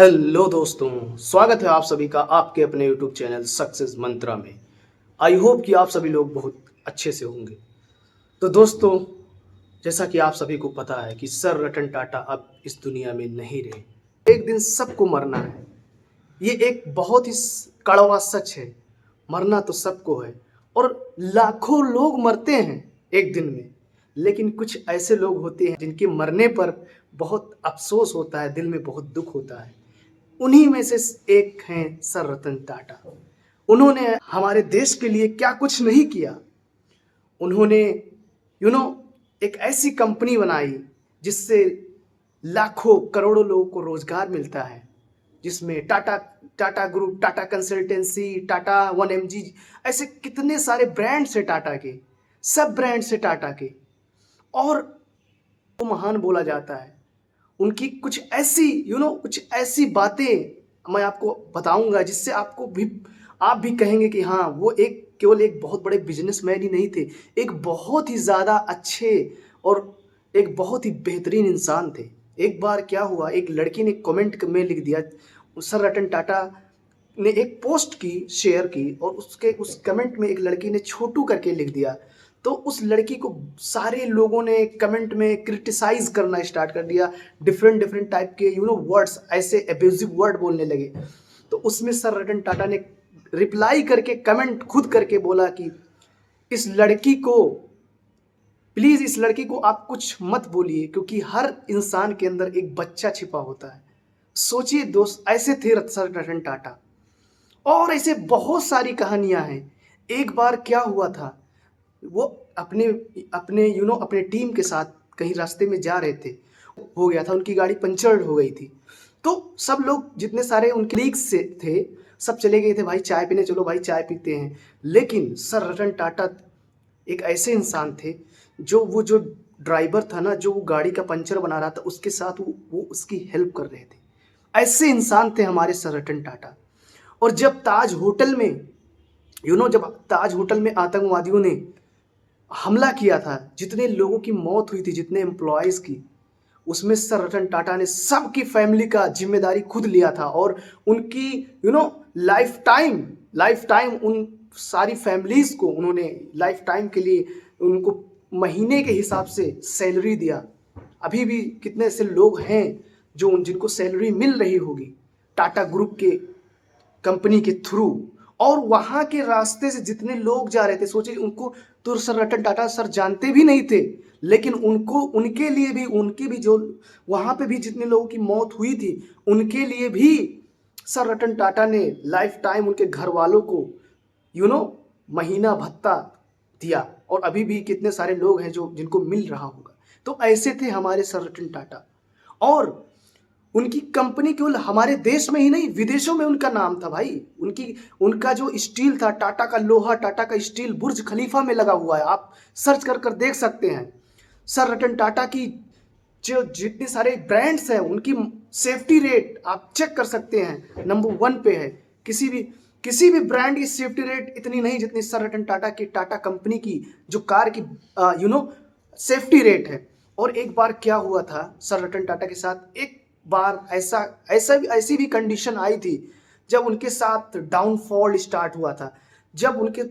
Hello दोस्तों, स्वागत है आप सभी का आपके अपने यूट्यूब चैनल सक्सेस मंत्रा में। आई होप कि आप सभी लोग बहुत अच्छे से होंगे। तो दोस्तों, जैसा कि आप सभी को पता है कि सर रतन टाटा अब इस दुनिया में नहीं रहे। एक दिन सबको मरना है। ये एक बहुत ही कड़वा सच है। मरना तो सबको है और लाखों लोग मरते हैं एक दिन में। लेकिन कुछ ऐसे लोग होते हैं जिनके मरने पर बहुत अफसोस होता है, दिल में बहुत दुख होता है। उन्हीं में से एक हैं सर रतन टाटा। उन्होंने हमारे देश के लिए क्या कुछ नहीं किया। उन्होंने यू नो एक ऐसी कंपनी बनाई जिससे लाखों करोड़ों लोगों को रोजगार मिलता है, जिसमें Tata Tata group, Tata consultancy, Tata 1mg, ऐसे कितने सारे ब्रांड्स हैं टाटा के, सब ब्रांड्स हैं टाटा के। और वो महान बोला जाता है। उनकी कुछ ऐसी कुछ ऐसी बातें मैं आपको बताऊंगा जिससे आपको भी आप भी कहेंगे कि हाँ, वो एक केवल एक बहुत बड़े बिजनेसमैन ही नहीं थे, एक बहुत ही ज़्यादा अच्छे और एक बहुत ही बेहतरीन इंसान थे। एक बार क्या हुआ, एक लड़की ने कमेंट में लिख दिया, सर रतन टाटा ने एक पोस्ट की, शेयर की, और उसके उस कमेंट में एक लड़की ने छोटू करके लिख दिया। तो उस लड़की को सारे लोगों ने कमेंट में क्रिटिसाइज करना स्टार्ट कर दिया। डिफरेंट डिफरेंट टाइप के वर्ड्स, ऐसे एब्यूजिव वर्ड बोलने लगे। तो उसमें सर रतन टाटा ने रिप्लाई करके, कमेंट खुद करके बोला कि इस लड़की को प्लीज, इस लड़की को आप कुछ मत बोलिए, क्योंकि हर इंसान के अंदर एक बच्चा छिपा होता है। सोचिए दोस्त, ऐसे थे सर रतन टाटा। और ऐसे बहुत सारी कहानियां हैं। एक बार क्या हुआ था, वो अपने अपने अपने टीम के साथ कहीं रास्ते में जा रहे थे। हो गया था, उनकी गाड़ी पंचर हो गई थी। तो सब लोग, जितने सारे उनके लीग से थे, सब चले गए थे, भाई चाय पीने चलो, भाई चाय पीते हैं। लेकिन सर रतन टाटा एक ऐसे इंसान थे, जो ड्राइवर था ना, जो वो गाड़ी का पंचर बना रहा था, उसके साथ वो उसकी हेल्प कर रहे थे। ऐसे इंसान थे हमारे सर रतन टाटा। और जब ताज होटल में जब ताज होटल में आतंकवादियों ने हमला किया था, जितने लोगों की मौत हुई थी, जितने एम्प्लॉयज की, उसमें सर रतन टाटा ने सबकी फैमिली का जिम्मेदारी खुद लिया था। और उनकी लाइफ टाइम उन सारी फैमिलीज को उन्होंने लाइफ टाइम के लिए उनको महीने के हिसाब से सैलरी दिया। अभी भी कितने ऐसे लोग हैं जो जिनको सैलरी मिल रही होगी टाटा ग्रुप के कंपनी के थ्रू। और वहां के रास्ते से जितने लोग जा रहे थे, सोचिए, उनको तो सर रतन टाटा सर जानते भी नहीं थे, लेकिन उनको उनके लिए भी, उनकी भी जो वहां पे भी जितने लोगों की मौत हुई थी, उनके लिए भी सर रतन टाटा ने लाइफ टाइम उनके घर वालों को यू नो महीना भत्ता दिया। और अभी भी कितने सारे लोग हैं जो जिनको मिल रहा होगा। तो ऐसे थे हमारे सर रतन टाटा। और उनकी कंपनी केवल हमारे देश में ही नहीं, विदेशों में उनका नाम था भाई। उनका जो स्टील था, टाटा का लोहा, टाटा का स्टील बुर्ज खलीफा में लगा हुआ है, आप सर्च कर कर देख सकते हैं। सर रतन टाटा की जो जितने सारे ब्रांड्स हैं, उनकी सेफ्टी रेट आप चेक कर सकते हैं, नंबर 1 पे है। किसी भी ब्रांड की सेफ्टी रेट इतनी नहीं जितनी सर रतन टाटा की, टाटा कंपनी की जो कार की सेफ्टी रेट है। और एक बार क्या हुआ था सर रतन टाटा के साथ, एक बार ऐसी भी कंडीशन आई थी जब उनके साथ डाउनफॉल स्टार्ट हुआ था, जब उनके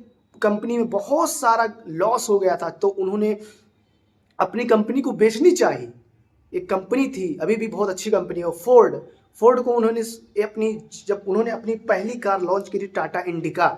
कंपनी में बहुत सारा लॉस हो गया था। तो उन्होंने अपनी कंपनी को बेचनी चाहिए। एक कंपनी थी, अभी भी बहुत अच्छी कंपनी है, फोर्ड। फोर्ड को उन्होंने जब उन्होंने अपनी पहली कार लॉन्च की थी, टाटा इंडिका,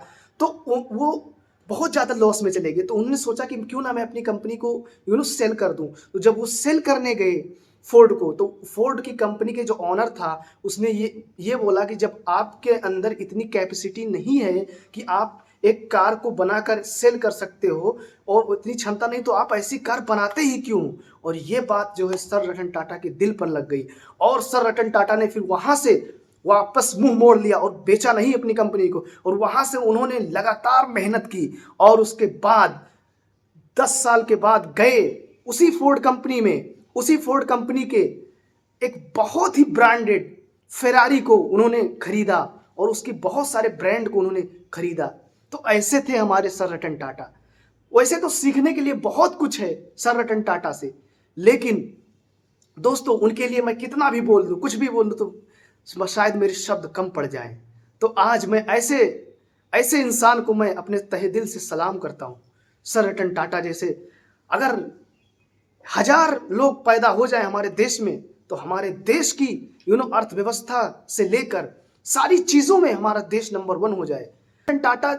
तो वो बहुत ज़्यादा लॉस में चले गए। तो उन्होंने सोचा कि क्यों ना मैं अपनी कंपनी को सेल कर दूं। तो जब वो सेल करने गए फोर्ड को, तो फोर्ड की कंपनी के जो ऑनर था, उसने ये बोला कि जब आपके अंदर इतनी कैपेसिटी नहीं है कि आप एक कार को बनाकर सेल कर सकते हो, और उतनी क्षमता नहीं, तो आप ऐसी कार बनाते ही क्यों। और ये बात जो है सर रतन टाटा के दिल पर लग गई। और सर रतन टाटा ने फिर वहां से वापस मुंह मोड़ लिया और बेचा नहीं अपनी कंपनी को। और वहां से उन्होंने लगातार मेहनत की, और उसके बाद 10 साल के बाद गए उसी फोर्ड कंपनी में, उसी फोर्ड कंपनी के एक बहुत ही ब्रांडेड फेरारी को उन्होंने खरीदा, और उसके बहुत सारे ब्रांड को उन्होंने खरीदा। तो ऐसे थे हमारे सर रतन टाटा। वैसे तो सीखने के लिए बहुत कुछ है सर रतन टाटा से, लेकिन दोस्तों, उनके लिए मैं कितना भी बोल दूं, कुछ भी बोल दूं, तो शायद मेरे शब्द कम पड़ जाएं। तो आज मैं ऐसे ऐसे इंसान को मैं अपने तहे दिल से सलाम करता हूँ। सर रतन टाटा जैसे अगर 1000 लोग पैदा हो जाए हमारे देश में, तो हमारे देश की अर्थव्यवस्था से लेकर सारी चीजों में हमारा देश नंबर 1 हो जाए। रतन टाटा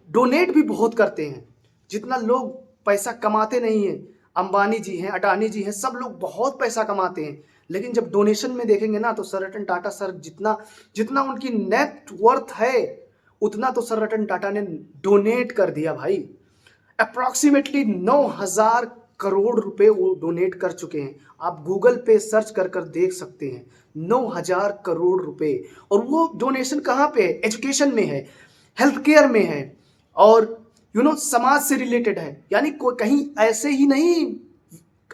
डोनेट भी बहुत करते हैं। जितना लोग पैसा कमाते नहीं है, अंबानी जी हैं, अडानी जी हैं, सब लोग बहुत पैसा कमाते हैं, लेकिन जब डोनेशन में देखेंगे ना, तो सर रतन टाटा सर जितना जितना उनकी नेट वर्थ है, उतना तो सर रतन टाटा ने डोनेट कर दिया भाई। अप्रॉक्सीमेटली 9,000 करोड़ रुपए वो डोनेट कर चुके हैं। आप गूगल पे सर्च कर कर देख सकते हैं, 9,000 करोड़ रुपए। और वो डोनेशन कहाँ पे है? एजुकेशन में है, हेल्थ केयर में है, और समाज से रिलेटेड है। यानी कोई कहीं ऐसे ही नहीं,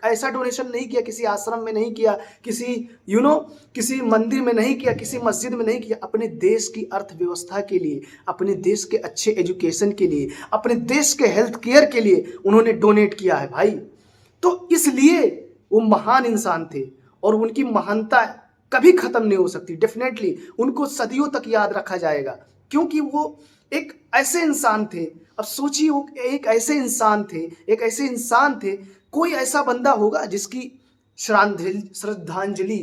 ऐसा डोनेशन नहीं किया, किसी आश्रम में नहीं किया, किसी किसी मंदिर में नहीं किया, किसी मस्जिद में नहीं किया। अपने देश की अर्थव्यवस्था के लिए, अपने देश के अच्छे एजुकेशन के लिए, अपने देश के हेल्थ केयर के लिए उन्होंने डोनेट किया है भाई। तो इसलिए वो महान इंसान थे, और उनकी महानता कभी खत्म नहीं हो सकती। डेफिनेटली उनको सदियों तक याद रखा जाएगा, क्योंकि वो एक ऐसे इंसान थे। अब सोचिए, वो एक ऐसे इंसान थे, कोई ऐसा बंदा होगा जिसकी श्रद्धांजलि,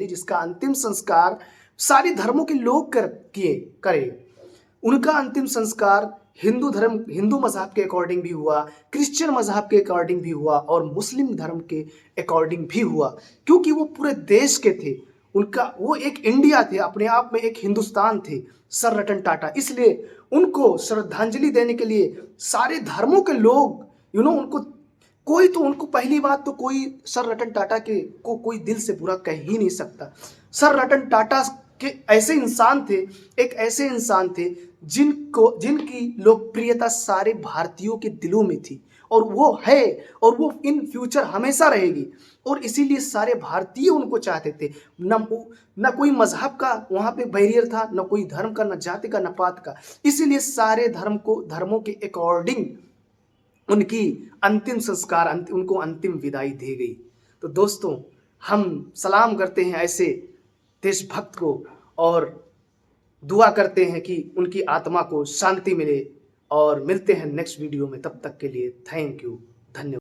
जिसका अंतिम संस्कार सारे धर्मों के लोग करे। उनका अंतिम संस्कार हिंदू मजहब के अकॉर्डिंग भी हुआ, क्रिश्चियन मजहब के अकॉर्डिंग भी हुआ, और मुस्लिम धर्म के अकॉर्डिंग भी हुआ, क्योंकि वो पूरे देश के थे। वो एक इंडिया थे, अपने आप में एक हिंदुस्तान थे सर रतन टाटा। इसलिए उनको श्रद्धांजलि देने के लिए सारे धर्मों के लोग उनको पहली बात तो कोई सर रतन टाटा को कोई दिल से बुरा कह ही नहीं सकता। सर रतन टाटा के ऐसे इंसान थे, एक ऐसे इंसान थे जिनकी लोकप्रियता सारे भारतीयों के दिलों में थी, और वो है, और वो इन फ्यूचर हमेशा रहेगी। और इसीलिए सारे भारतीय उनको चाहते थे। न कोई मजहब का वहाँ पे बैरियर था, न कोई धर्म का, न जाति का, न पात का। इसीलिए सारे धर्मों के अकॉर्डिंग उनकी उनको अंतिम विदाई दी गई। तो दोस्तों, हम सलाम करते हैं ऐसे देशभक्त को, और दुआ करते हैं कि उनकी आत्मा को शांति मिले, और मिलते हैं नेक्स्ट वीडियो में। तब तक के लिए थैंक यू, धन्यवाद।